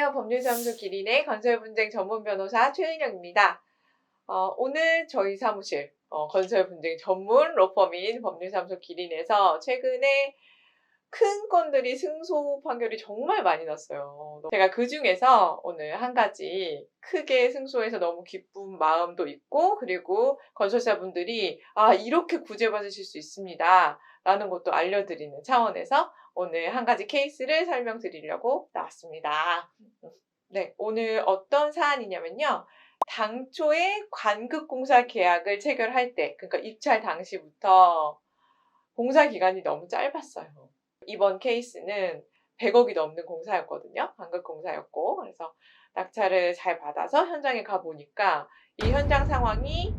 안녕하세요. 법률사무소 기린의 건설분쟁 전문 변호사 최은영입니다. 오늘 저희 사무실 건설분쟁 전문 로펌인 법률사무소 기린에서 최근에 큰 건들이 승소 판결이 정말 많이 났어요. 제가 그 중에서 오늘 한 가지 크게 승소해서 너무 기쁜 마음도 있고, 그리고 건설사분들이 이렇게 구제받으실 수 있습니다 라는 것도 알려드리는 차원에서 오늘 한 가지 케이스를 설명드리려고 나왔습니다. 네, 오늘 어떤 사안이냐면요. 당초에 관급공사 계약을 체결할 때, 그러니까 입찰 당시부터 공사 기간이 너무 짧았어요. 이번 케이스는 100억이 넘는 공사였거든요. 관급공사였고, 그래서 낙찰을 잘 받아서 현장에 가보니까 이 현장 상황이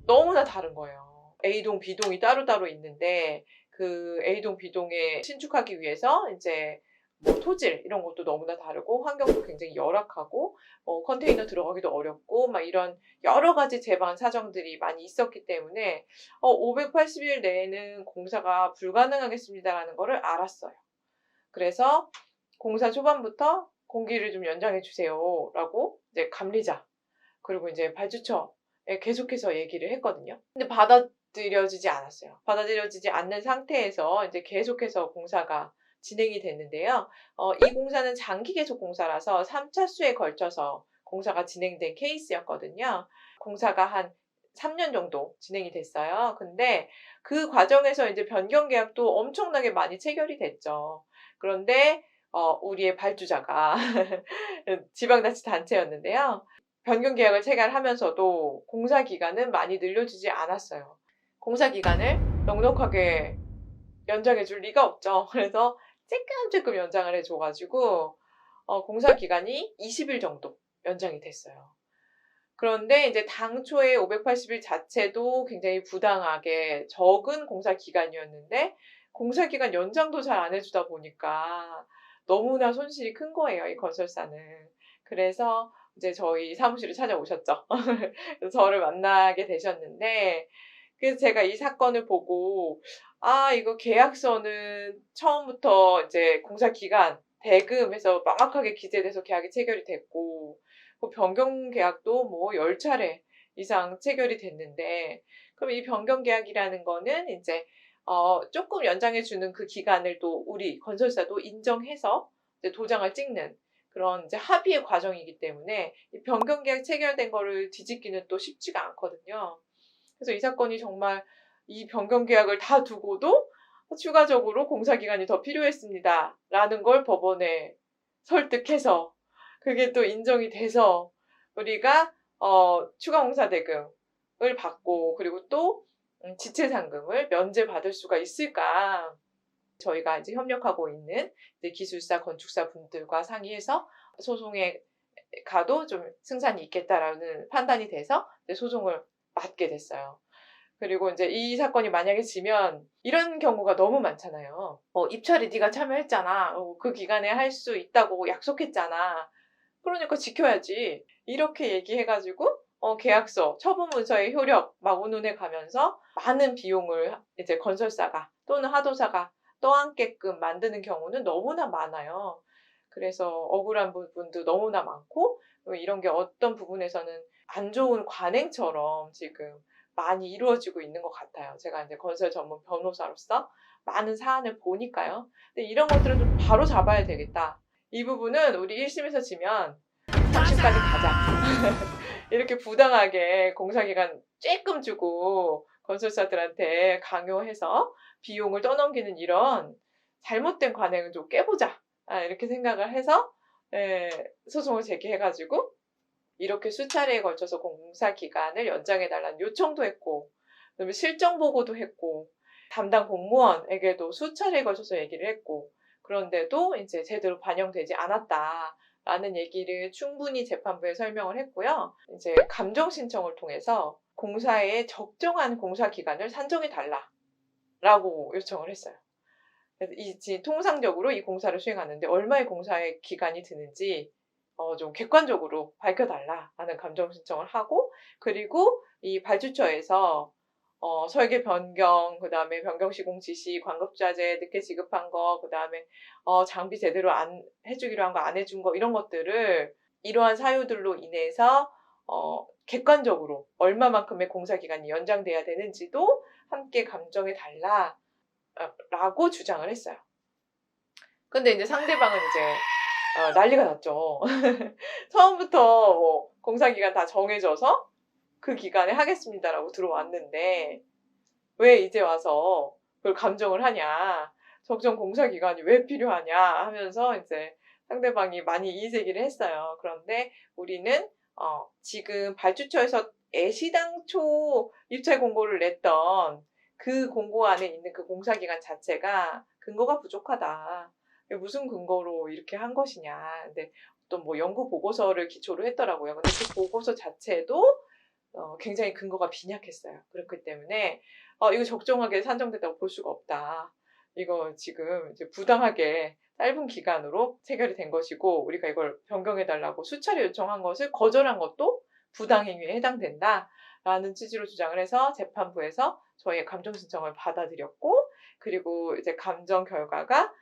너무나 다른 거예요. A동, B동이 따로따로 있는데 그 A동, B동에 신축하기 위해서 이제 토질 이런 것도 너무나 다르고 환경도 굉장히 열악하고 컨테이너 들어가기도 어렵고 막 이런 여러 가지 제반 사정들이 많이 있었기 때문에 580일 내에는 공사가 불가능하겠습니다라는 거를 알았어요. 그래서 공사 초반부터 공기를 좀 연장해 주세요라고 이제 감리자 그리고 이제 발주처에 계속해서 얘기를 했거든요. 근데 받아들여지지 않았어요. 받아들여지지 않는 상태에서 이제 계속해서 공사가 진행이 됐는데요. 이 공사는 장기 계속 공사라서 3차수에 걸쳐서 공사가 진행된 케이스였거든요. 공사가 한 3년 정도 진행이 됐어요. 근데 그 과정에서 이제 변경 계약도 엄청나게 많이 체결이 됐죠. 그런데 우리의 발주자가 지방자치단체였는데요. 변경 계약을 체결하면서도 공사 기간은 많이 늘려주지 않았어요. 공사 기간을 넉넉하게 연장해 줄 리가 없죠. 그래서 쬐끔쬐끔 연장을 해줘가지고 공사 기간이 20일 정도 연장이 됐어요. 그런데 이제 당초에 580일 자체도 굉장히 부당하게 적은 공사 기간이었는데 공사 기간 연장도 잘 안 해주다 보니까 너무나 손실이 큰 거예요, 이 건설사는. 그래서 이제 저희 사무실을 찾아오셨죠. 그래서 저를 만나게 되셨는데, 그래서 제가 이 사건을 보고, 이거 계약서는 처음부터 이제 공사 기간, 대금해서 명확하게 기재돼서 계약이 체결이 됐고, 그 변경 계약도 뭐 10차례 이상 체결이 됐는데, 그럼 이 변경 계약이라는 거는 이제, 조금 연장해주는 그 기간을 또 우리 건설사도 인정해서 이제 도장을 찍는 그런 이제 합의의 과정이기 때문에 이 변경 계약 체결된 거를 뒤집기는 또 쉽지가 않거든요. 그래서 이 사건이 정말 이 변경 계약을 다 두고도 추가적으로 공사 기간이 더 필요했습니다. 라는 걸 법원에 설득해서 그게 또 인정이 돼서 우리가 추가 공사 대금을 받고 그리고 또 지체 상금을 면제받을 수가 있을까? 저희가 이제 협력하고 있는 이제 기술사, 건축사 분들과 상의해서 소송에 가도 좀 승산이 있겠다라는 판단이 돼서 이제 소송을 맡게 됐어요. 그리고 이제 이 사건이 만약에 지면 이런 경우가 너무 많잖아요. 입찰에 네가 참여했잖아. 그 기간에 할 수 있다고 약속했잖아. 그러니까 지켜야지. 이렇게 얘기해가지고 계약서, 처분 문서의 효력 막 운운해 가면서 많은 비용을 이제 건설사가 또는 하도사가 떠안게끔 만드는 경우는 너무나 많아요. 그래서 억울한 부분도 너무나 많고 이런 게 어떤 부분에서는 안 좋은 관행처럼 지금 많이 이루어지고 있는 것 같아요. 제가 이제 건설 전문 변호사로서 많은 사안을 보니까요. 근데 이런 것들은 좀 바로 잡아야 되겠다. 이 부분은 우리 1심에서 지면 3심까지 가자. 이렇게 부당하게 공사기간 쬐끔 주고 건설사들한테 강요해서 비용을 떠넘기는 이런 잘못된 관행을 좀 깨보자. 이렇게 생각을 해서 소송을 제기해가지고 이렇게 수차례에 걸쳐서 공사 기간을 연장해달라는 요청도 했고 그다음에 실정 보고도 했고 담당 공무원에게도 수차례에 걸쳐서 얘기를 했고 그런데도 이제 제대로 반영되지 않았다라는 얘기를 충분히 재판부에 설명을 했고요. 이제 감정 신청을 통해서 공사에 적정한 공사 기간을 산정해 달라라고 요청을 했어요. 그래서 통상적으로 이 공사를 수행하는데 얼마의 공사의 기간이 드는지 좀 객관적으로 밝혀달라라는 감정 신청을 하고 그리고 이 발주처에서 설계 변경, 그 다음에 변경 시공 지시, 광급자재 늦게 지급한 거, 그 다음에 장비 제대로 안 해주기로 한 거 안 해준 거 이런 것들을 이러한 사유들로 인해서 객관적으로 얼마만큼의 공사 기간이 연장돼야 되는지도 함께 감정해 달라라고 주장을 했어요. 근데 이제 상대방은 이제 난리가 났죠. 처음부터 뭐 공사 기간 다 정해져서 그 기간에 하겠습니다라고 들어왔는데 왜 이제 와서 그걸 감정을 하냐, 적정 공사 기간이 왜 필요하냐 하면서 이제 상대방이 많이 이의제기를 했어요. 그런데 우리는 지금 발주처에서 애시당초 입찰 공고를 냈던 그 공고 안에 있는 그 공사 기간 자체가 근거가 부족하다. 무슨 근거로 이렇게 한 것이냐. 근데 어떤 뭐 연구 보고서를 기초로 했더라고요. 근데 그 보고서 자체도 굉장히 근거가 빈약했어요. 그렇기 때문에 이거 적정하게 산정됐다고 볼 수가 없다. 이거 지금 이제 부당하게 짧은 기간으로 체결이 된 것이고 우리가 이걸 변경해달라고 수차례 요청한 것을 거절한 것도 부당행위에 해당된다라는 취지로 주장을 해서 재판부에서 저희의 감정 신청을 받아들였고 그리고 이제 감정 결과가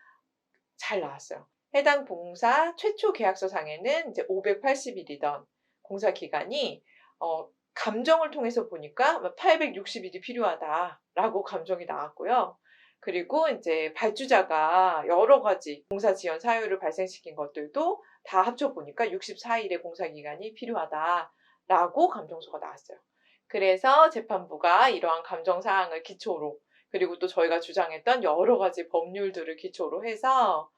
잘 나왔어요. 해당 봉사 최초 계약서 상에는 이제 580일이던 공사 기간이 감정을 통해서 보니까 860일이 필요하다라고 감정이 나왔고요. 그리고 이제 발주자가 여러 가지 공사 지연 사유를 발생시킨 것들도 다 합쳐보니까 64일의 공사 기간이 필요하다라고 감정서가 나왔어요. 그래서 재판부가 이러한 감정 사항을 기초로 그리고 또 저희가 주장했던 여러 가지 법률들을 기초로 해서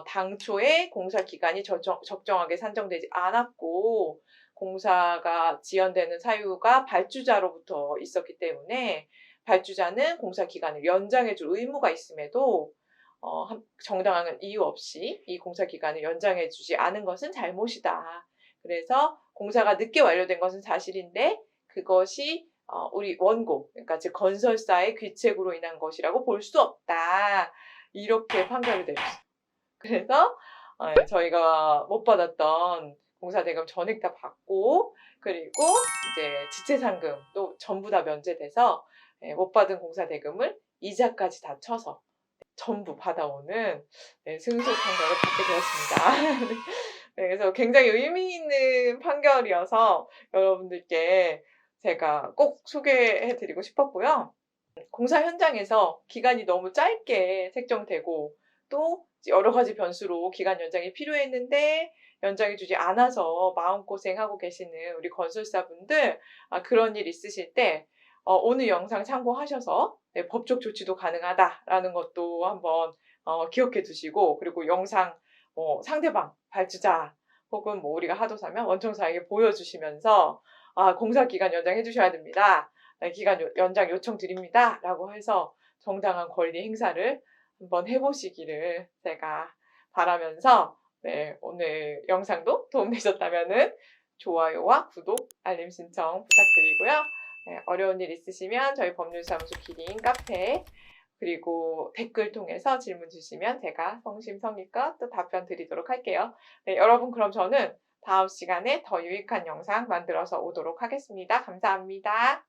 당초에 공사 기간이 적정하게 산정되지 않았고 공사가 지연되는 사유가 발주자로부터 있었기 때문에 발주자는 공사 기간을 연장해줄 의무가 있음에도 정당한 이유 없이 이 공사 기간을 연장해주지 않은 것은 잘못이다. 그래서 공사가 늦게 완료된 것은 사실인데 그것이 우리 원고, 그러니까 즉 건설사의 귀책으로 인한 것이라고 볼 수 없다. 이렇게 판결을 내렸어요. 그래서 저희가 못 받았던 공사대금 전액 다 받고 그리고 이제 지체상금도 전부 다 면제돼서 못 받은 공사대금을 이자까지 다 쳐서 전부 받아오는 승소 판결을 받게 되었습니다. 네, 그래서 굉장히 의미 있는 판결이어서 여러분들께 제가 꼭 소개해드리고 싶었고요. 공사 현장에서 기간이 너무 짧게 책정되고 또 여러 가지 변수로 기간 연장이 필요했는데 연장해주지 않아서 마음고생하고 계시는 우리 건설사분들 그런 일 있으실 때 오늘 영상 참고하셔서 법적 조치도 가능하다라는 것도 한번 기억해 두시고 그리고 영상 상대방 발주자 혹은 뭐 우리가 하도사면 원청사에게 보여주시면서 공사 기간 연장해 주셔야 됩니다. 기간 연장 요청 드립니다. 라고 해서 정당한 권리 행사를 한번 해보시기를 제가 바라면서 오늘 영상도 도움되셨다면 좋아요와 구독, 알림 신청 부탁드리고요. 어려운 일 있으시면 저희 법률사무소 기린 카페 그리고 댓글 통해서 질문 주시면 제가 성심성의껏 또 답변 드리도록 할게요. 여러분 그럼 저는 다음 시간에 더 유익한 영상 만들어서 오도록 하겠습니다. 감사합니다.